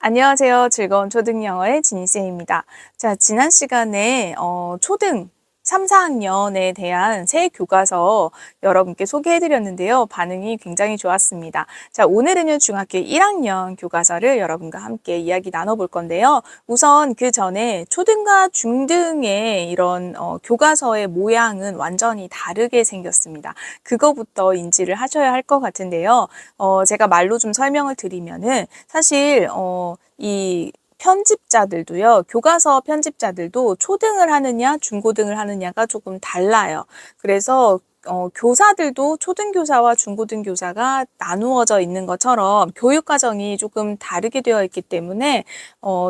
안녕하세요. 즐거운 초등영어의 지니쌤입니다. 자, 지난 시간에 초등 3, 4학년에 대한 새 교과서 여러분께 소개해드렸는데요. 반응이 굉장히 좋았습니다. 자, 오늘은요, 중학교 1학년 교과서를 여러분과 함께 이야기 나눠볼 건데요. 우선 그 전에 초등과 중등의 이런 교과서의 모양은 완전히 다르게 생겼습니다. 그거부터 인지를 하셔야 할 것 같은데요. 제가 말로 좀 설명을 드리면은 사실 이 편집자들도요, 교과서 편집자들도 초등을 하느냐, 중고등을 하느냐가 조금 달라요. 그래서 교사들도 초등교사와 중고등교사가 나누어져 있는 것처럼 교육과정이 조금 다르게 되어 있기 때문에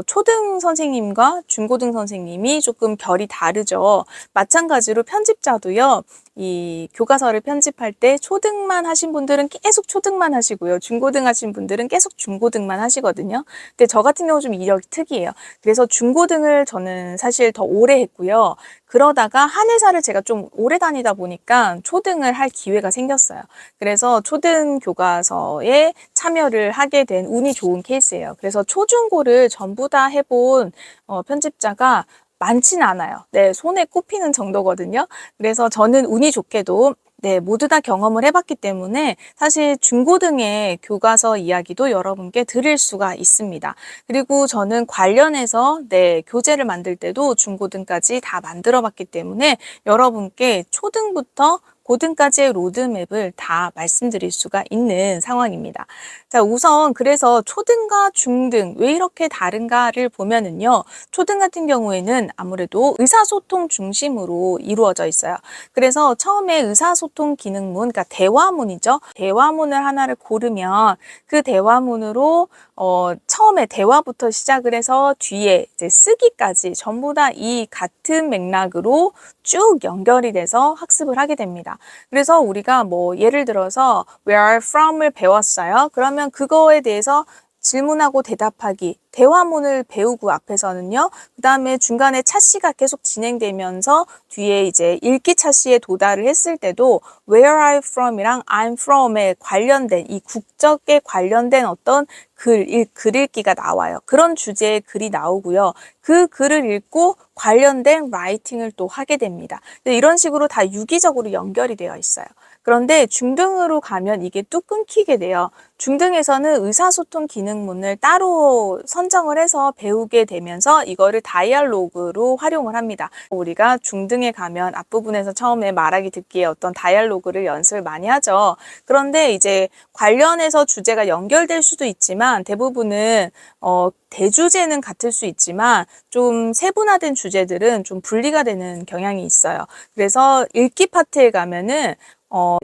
초등 선생님과 중고등 선생님이 조금 결이 다르죠. 마찬가지로 편집자도요, 이 교과서를 편집할 때 초등만 하신 분들은 계속 초등만 하시고요. 중고등 하신 분들은 계속 중고등만 하시거든요. 근데 저 같은 경우 좀 이력이 특이해요. 그래서 중고등을 저는 사실 더 오래 했고요. 그러다가 한 회사를 제가 좀 오래 다니다 보니까 초등을 할 기회가 생겼어요. 그래서 초등 교과서에 참여를 하게 된 운이 좋은 케이스예요. 그래서 초중고를 전부 다 해본 편집자가 많진 않아요. 네, 손에 꼽히는 정도거든요. 그래서 저는 운이 좋게도 네, 모두 다 경험을 해봤기 때문에 사실 중고등의 교과서 이야기도 여러분께 드릴 수가 있습니다. 그리고 저는 관련해서 네, 교재를 만들 때도 중고등까지 다 만들어 봤기 때문에 여러분께 초등부터 고등까지의 로드맵을 다 말씀드릴 수가 있는 상황입니다. 자, 우선 그래서 초등과 중등 왜 이렇게 다른가를 보면은요. 초등 같은 경우에는 아무래도 의사소통 중심으로 이루어져 있어요. 그래서 처음에 의사소통 기능문, 그러니까 대화문이죠. 대화문을 하나를 고르면 그 대화문으로 처음에 대화부터 시작을 해서 뒤에 이제 쓰기까지 전부 다 이 같은 맥락으로 쭉 연결이 돼서 학습을 하게 됩니다. 그래서 우리가 뭐 예를 들어서 where from을 배웠어요. 그러면 그거에 대해서 질문하고 대답하기, 대화문을 배우고 앞에서는요. 그 다음에 중간에 차시가 계속 진행되면서 뒤에 이제 읽기 차시에 도달을 했을 때도 where are you from이랑 I'm from에 관련된 이 국적에 관련된 어떤 글 읽기가 나와요. 그런 주제의 글이 나오고요. 그 글을 읽고 관련된 라이팅을 또 하게 됩니다. 이런 식으로 다 유기적으로 연결이 되어 있어요. 그런데 중등으로 가면 이게 뚝 끊기게 돼요. 중등에서는 의사소통 기능문을 따로 선정을 해서 배우게 되면서 이거를 다이얼로그로 활용을 합니다. 우리가 중등에 가면 앞부분에서 처음에 말하기 듣기에 어떤 다이얼로그를 연습을 많이 하죠. 그런데 이제 관련해서 주제가 연결될 수도 있지만 대부분은 대주제는 같을 수 있지만 좀 세분화된 주제들은 좀 분리가 되는 경향이 있어요. 그래서 읽기 파트에 가면은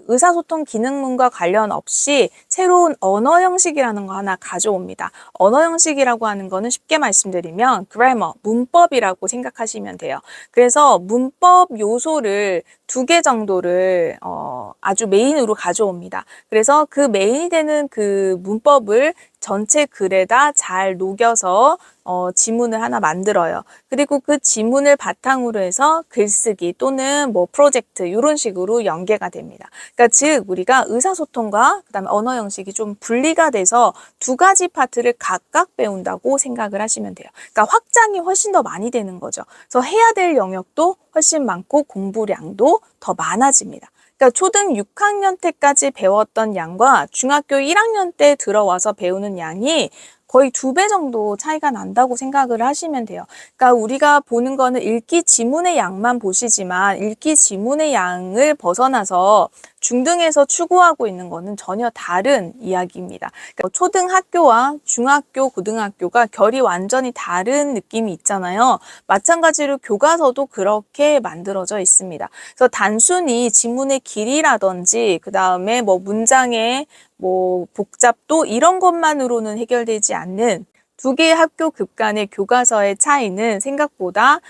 의사소통 기능문과 관련 없이 새로운 언어 형식이라는 거 하나 가져옵니다. 언어 형식이라고 하는 거는 쉽게 말씀드리면 grammar, 문법이라고 생각하시면 돼요. 그래서 문법 요소를 2개 정도를 아주 메인으로 가져옵니다. 그래서 그 메인이 되는 그 문법을 전체 글에다 잘 녹여서 지문을 하나 만들어요. 그리고 그 지문을 바탕으로 해서 글쓰기 또는 뭐 프로젝트 이런 식으로 연계가 됩니다. 그러니까 즉 우리가 의사소통과 그다음에 언어 형식이 좀 분리가 돼서 2가지 파트를 각각 배운다고 생각을 하시면 돼요. 그러니까 확장이 훨씬 더 많이 되는 거죠. 그래서 해야 될 영역도 훨씬 많고 공부량도 더 많아집니다. 그러니까 초등 6학년 때까지 배웠던 양과 중학교 1학년 때 들어와서 배우는 양이 거의 2배 정도 차이가 난다고 생각을 하시면 돼요. 그러니까 우리가 보는 거는 읽기 지문의 양만 보시지만 읽기 지문의 양을 벗어나서 중등에서 추구하고 있는 거는 전혀 다른 이야기입니다. 그러니까 초등학교와 중학교, 고등학교가 결이 완전히 다른 느낌이 있잖아요. 마찬가지로 교과서도 그렇게 만들어져 있습니다. 그래서 단순히 지문의 길이라든지 그 다음에 뭐 문장의 뭐 복잡도 이런 것만으로는 해결되지 않는 2개의 학교 급 간의 교과서의 차이는 생각보다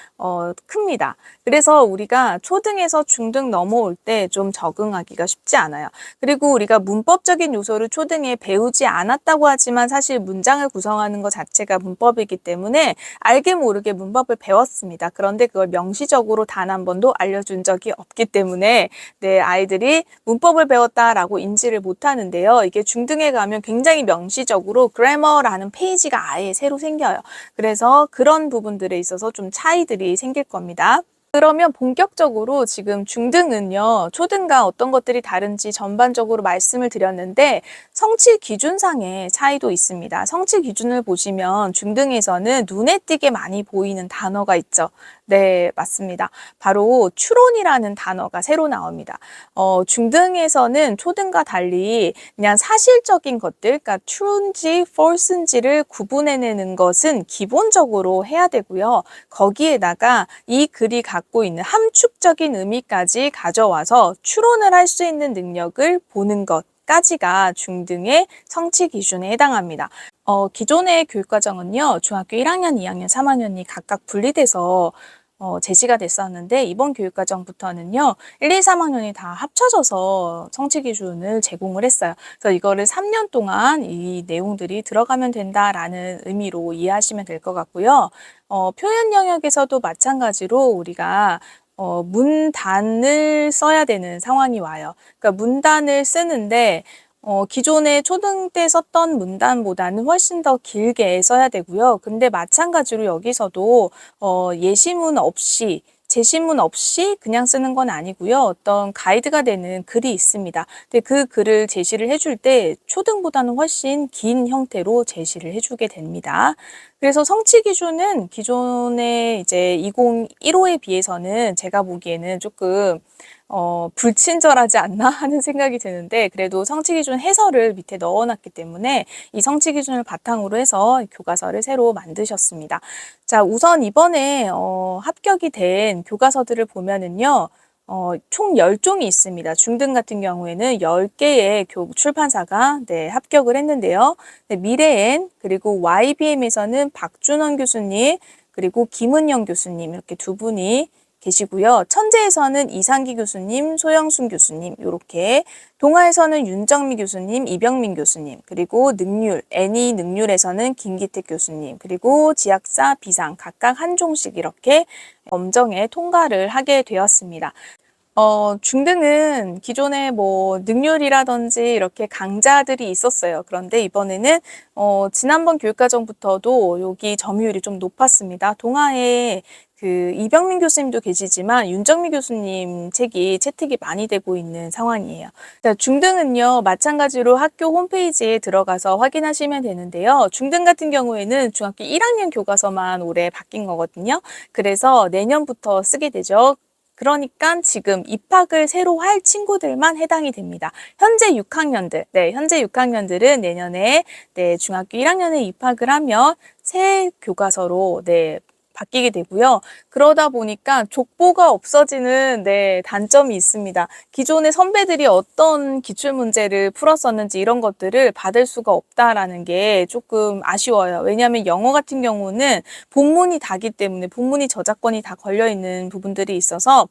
큽니다. 그래서 우리가 초등에서 중등 넘어올 때 좀 적응하기가 쉽지 않아요. 그리고 우리가 문법적인 요소를 초등에 배우지 않았다고 하지만 사실 문장을 구성하는 것 자체가 문법이기 때문에 알게 모르게 문법을 배웠습니다. 그런데 그걸 명시적으로 단 한 번도 알려준 적이 없기 때문에 네, 아이들이 문법을 배웠다라고 인지를 못하는데요. 이게 중등에 가면 굉장히 명시적으로 그래머라는 페이지가 아예 아예 새로 생겨요. 그래서 그런 부분들에 있어서 좀 차이들이 생길 겁니다. 그러면 본격적으로 지금 중등은요, 초등과 어떤 것들이 다른지 전반적으로 말씀을 드렸는데 성취 기준상의 차이도 있습니다. 성취 기준을 보시면 중등에서는 눈에 띄게 많이 보이는 단어가 있죠. 네, 맞습니다. 바로 추론이라는 단어가 새로 나옵니다. 중등에서는 초등과 달리 그냥 사실적인 것들, 그러니까 true인지 false인지를 구분해내는 것은 기본적으로 해야 되고요. 거기에다가 이 글이 갖고 있는 함축적인 의미까지 가져와서 추론을 할 수 있는 능력을 보는 것까지가 중등의 성취 기준에 해당합니다. 기존의 교육과정은요, 중학교 1학년, 2학년, 3학년이 각각 분리돼서 제시가 됐었는데 이번 교육과정부터는요 1, 2, 3학년이 다 합쳐져서 성취 기준을 제공을 했어요. 그래서 이거를 3년 동안 이 내용들이 들어가면 된다라는 의미로 이해하시면 될 것 같고요. 표현 영역에서도 마찬가지로 우리가 문단을 써야 되는 상황이 와요. 그러니까 문단을 쓰는데 기존에 초등 때 썼던 문단보다는 훨씬 더 길게 써야 되고요. 근데 마찬가지로 여기서도 예시문 없이 제시문 없이 그냥 쓰는 건 아니고요. 어떤 가이드가 되는 글이 있습니다. 근데 그 글을 제시를 해줄 때 초등보다는 훨씬 긴 형태로 제시를 해주게 됩니다. 그래서 성취 기준은 기존의 이제 2015에 비해서는 제가 보기에는 조금 불친절하지 않나 하는 생각이 드는데 그래도 성취 기준 해설을 밑에 넣어놨기 때문에 이 성취 기준을 바탕으로 해서 교과서를 새로 만드셨습니다. 자, 우선 이번에 합격이 된 교과서들을 보면은요. 총 10종이 있습니다. 중등 같은 경우에는 10개의 출판사가 합격을 했는데요. 미래엔 그리고 YBM에서는 박준원 교수님 그리고 김은영 교수님 이렇게 두 분이 계시고요. 천재에서는 이상기 교수님, 소영순 교수님 이렇게 동아에서는 윤정미 교수님, 이병민 교수님 그리고 능률, 애니 능률에서는 김기택 교수님 그리고 지학사, 비상 각각 한 종씩 이렇게 검정에 통과를 하게 되었습니다. 중등은 기존에 뭐 능률이라든지 이렇게 강좌들이 있었어요. 그런데 이번에는 지난번 교육과정부터도 여기 점유율이 좀 높았습니다. 동아에 그 이병민 교수님도 계시지만 윤정미 교수님 책이 채택이 많이 되고 있는 상황이에요. 자, 중등은요 마찬가지로 학교 홈페이지에 들어가서 확인하시면 되는데요. 중등 같은 경우에는 중학교 1학년 교과서만 올해 바뀐 거거든요. 그래서 내년부터 쓰게 되죠. 그러니까 지금 입학을 새로 할 친구들만 해당이 됩니다. 현재 6학년들, 현재 6학년들은 내년에 중학교 1학년에 입학을 하면 새 교과서로 바뀌게 되고요. 그러다 보니까 족보가 없어지는 단점이 있습니다. 기존의 선배들이 어떤 기출문제를 풀었었는지 이런 것들을 받을 수가 없다라는 게 조금 아쉬워요. 왜냐하면 영어 같은 경우는 본문이 다기 때문에 본문이 저작권이 다 걸려있는 부분들이 있어서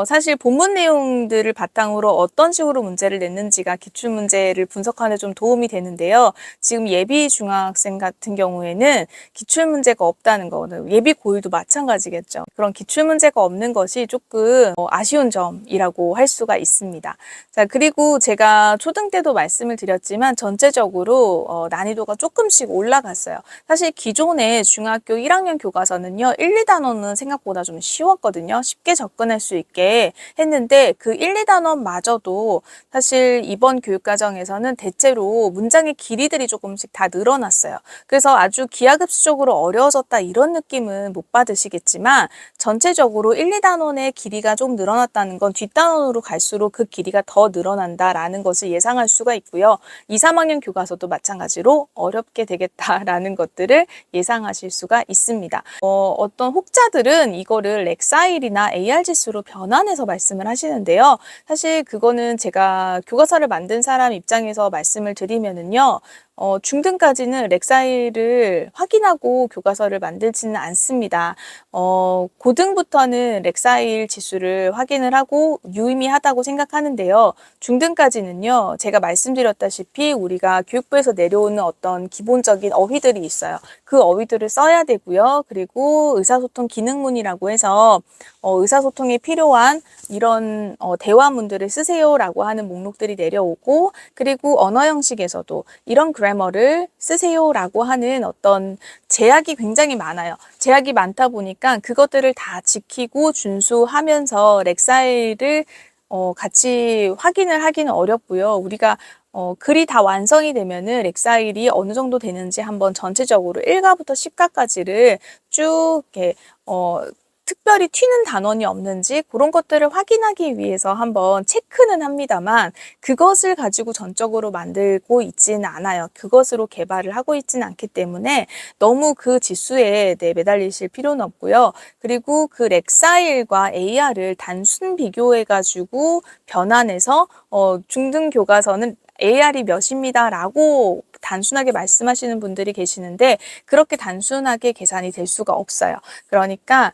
사실 본문 내용들을 바탕으로 어떤 식으로 문제를 냈는지가 기출문제를 분석하는 데 좀 도움이 되는데요. 지금 예비 중학생 같은 경우에는 기출문제가 없다는 거는 예비 고1도 마찬가지겠죠. 그런 기출문제가 없는 것이 조금 아쉬운 점이라고 할 수가 있습니다. 자, 그리고 제가 초등 때도 말씀을 드렸지만 전체적으로 난이도가 조금씩 올라갔어요. 사실 기존의 중학교 1학년 교과서는요. 1, 2단원은 생각보다 좀 쉬웠거든요. 쉽게 접근할 수 있게 했는데 그 1, 2단원마저도 사실 이번 교육과정에서는 대체로 문장의 길이들이 조금씩 다 늘어났어요. 그래서 아주 기하급수적으로 어려워졌다 이런 느낌은 못 받으시겠지만 전체적으로 1, 2단원의 길이가 좀 늘어났다는 건 뒷단원으로 갈수록 그 길이가 더 늘어난다라는 것을 예상할 수가 있고요. 2, 3학년 교과서도 마찬가지로 어렵게 되겠다라는 것들을 예상하실 수가 있습니다. 어떤 혹자들은 이거를 렉사일이나 AR 지수로 변환해서 말씀을 하시는데요. 사실 그거는 제가 교과서를 만든 사람 입장에서 말씀을 드리면은요. 중등까지는 렉사일을 확인하고 교과서를 만들지는 않습니다. 고등부터는 렉사일 지수를 확인을 하고 유의미하다고 생각하는데요. 중등까지는요, 제가 말씀드렸다시피 우리가 교육부에서 내려오는 어떤 기본적인 어휘들이 있어요. 그 어휘들을 써야 되고요. 그리고 의사소통 기능문이라고 해서 의사소통에 필요한 이런 대화문들을 쓰세요라고 하는 목록들이 내려오고, 그리고 언어 형식에서도 이런 그래머 그래머를 쓰세요라고 하는 어떤 제약이 굉장히 많아요. 제약이 많다 보니까 그것들을 다 지키고 준수하면서 렉사일을 같이 확인을 하기는 어렵고요. 우리가 글이 다 완성이 되면은 렉사일이 어느 정도 되는지 한번 전체적으로 1가부터 10가까지를 쭉 이렇게 특별히 튀는 단원이 없는지 그런 것들을 확인하기 위해서 한번 체크는 합니다만 그것을 가지고 전적으로 만들고 있지는 않아요. 그것으로 개발을 하고 있지는 않기 때문에 너무 그 지수에 매달리실 필요는 없고요. 그리고 그 렉사일과 AR을 단순 비교해가지고 변환해서 중등 교과서는 AR이 몇입니다 라고 단순하게 말씀하시는 분들이 계시는데 그렇게 단순하게 계산이 될 수가 없어요. 그러니까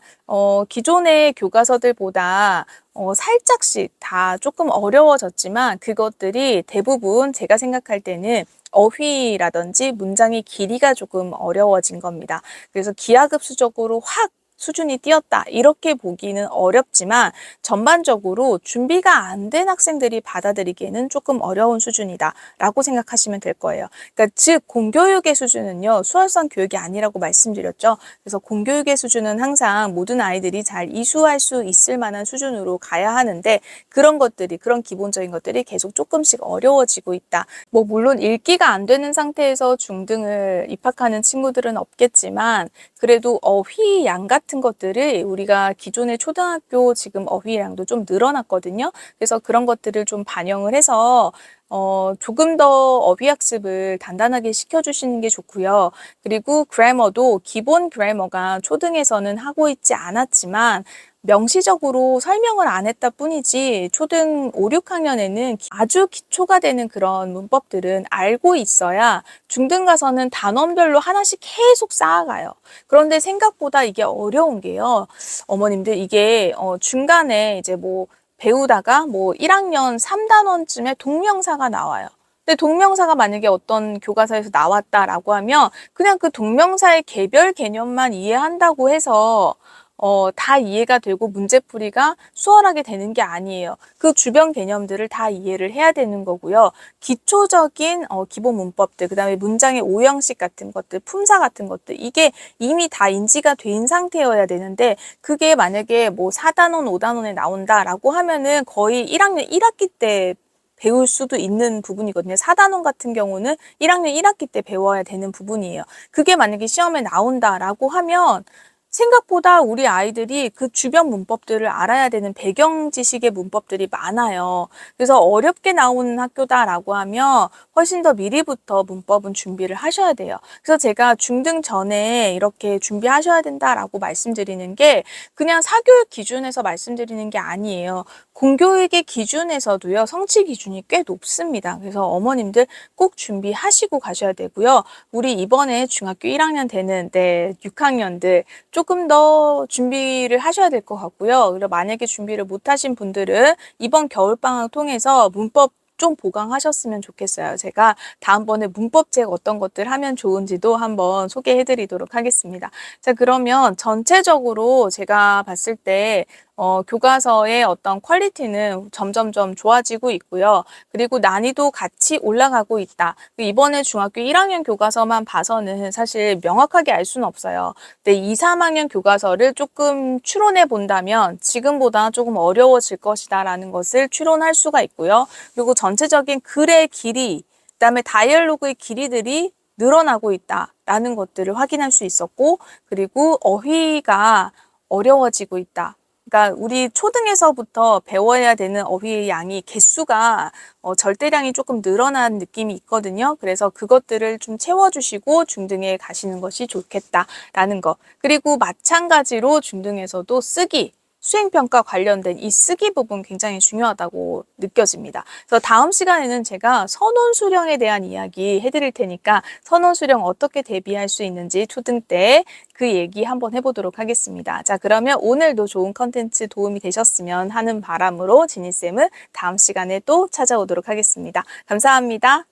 기존의 교과서들보다 살짝씩 다 조금 어려워졌지만 그것들이 대부분 제가 생각할 때는 어휘라든지 문장의 길이가 조금 어려워진 겁니다. 그래서 기하급수적으로 확 수준이 뛰었다 이렇게 보기는 어렵지만 전반적으로 준비가 안 된 학생들이 받아들이기에는 조금 어려운 수준이다 라고 생각하시면 될 거예요. 그러니까 즉 공교육의 수준은요 수월성 교육이 아니라고 말씀드렸죠. 그래서 공교육의 수준은 항상 모든 아이들이 잘 이수할 수 있을 만한 수준으로 가야 하는데 그런 기본적인 것들이 계속 조금씩 어려워지고 있다. 뭐 물론 읽기가 안 되는 상태에서 중등을 입학하는 친구들은 없겠지만 그래도 어휘 양 같은 것들을 우리가 기존의 초등학교 지금 어휘량도 좀 늘어났거든요. 그래서 그런 것들을 좀 반영을 해서 조금 더 어휘 학습을 단단하게 시켜주시는 게 좋고요. 그리고 그래머도 기본 그래머가 초등에서는 하고 있지 않았지만 명시적으로 설명을 안 했다 뿐이지 초등 5, 6학년에는 아주 기초가 되는 그런 문법들은 알고 있어야 중등 가서는 단원별로 하나씩 계속 쌓아가요. 그런데 생각보다 이게 어려운 게요. 어머님들 이게 중간에 이제 뭐 배우다가 뭐 1학년 3단원쯤에 동명사가 나와요. 근데 동명사가 만약에 어떤 교과서에서 나왔다라고 하면 그냥 그 동명사의 개별 개념만 이해한다고 해서 다 이해가 되고 문제풀이가 수월하게 되는 게 아니에요. 그 주변 개념들을 다 이해를 해야 되는 거고요. 기초적인 기본 문법들, 그 다음에 문장의 오형식 같은 것들, 품사 같은 것들 이게 이미 다 인지가 된 상태여야 되는데 그게 만약에 뭐 4단원, 5단원에 나온다라고 하면은 거의 1학년 1학기 때 배울 수도 있는 부분이거든요. 4단원 같은 경우는 1학년 1학기 때 배워야 되는 부분이에요. 그게 만약에 시험에 나온다라고 하면 생각보다 우리 아이들이 그 주변 문법들을 알아야 되는 배경 지식의 문법들이 많아요. 그래서 어렵게 나오는 학교다라고 하면 훨씬 더 미리부터 문법은 준비를 하셔야 돼요. 그래서 제가 중등 전에 이렇게 준비하셔야 된다라고 말씀드리는 게 그냥 사교육 기준에서 말씀드리는 게 아니에요. 공교육의 기준에서도요, 성취 기준이 꽤 높습니다. 그래서 어머님들 꼭 준비하시고 가셔야 되고요. 우리 이번에 중학교 1학년 되는 6학년들 조금 더 준비를 하셔야 될 것 같고요. 그리고 만약에 준비를 못 하신 분들은 이번 겨울방학 통해서 문법 좀 보강하셨으면 좋겠어요. 제가 다음번에 문법책 어떤 것들 하면 좋은지도 한번 소개해 드리도록 하겠습니다. 자, 그러면 전체적으로 제가 봤을 때 교과서의 어떤 퀄리티는 점점점 좋아지고 있고요. 그리고 난이도 같이 올라가고 있다. 이번에 중학교 1학년 교과서만 봐서는 사실 명확하게 알 수는 없어요. 근데 2, 3학년 교과서를 조금 추론해 본다면 지금보다 조금 어려워질 것이다라는 것을 추론할 수가 있고요. 그리고 전체적인 글의 길이, 그다음에 다이얼로그의 길이들이 늘어나고 있다라는 것들을 확인할 수 있었고, 그리고 어휘가 어려워지고 있다. 그러니까 우리 초등에서부터 배워야 되는 어휘의 양이 개수가 절대량이 조금 늘어난 느낌이 있거든요. 그래서 그것들을 좀 채워주시고 중등에 가시는 것이 좋겠다라는 거. 그리고 마찬가지로 중등에서도 쓰기, 수행평가 관련된 이 쓰기 부분 굉장히 중요하다고 느껴집니다. 그래서 다음 시간에는 제가 선원수령에 대한 이야기 해드릴 테니까 선원수령 어떻게 대비할 수 있는지 초등 때 그 얘기 한번 해보도록 하겠습니다. 자, 그러면 오늘도 좋은 컨텐츠 도움이 되셨으면 하는 바람으로 지니쌤은 다음 시간에 또 찾아오도록 하겠습니다. 감사합니다.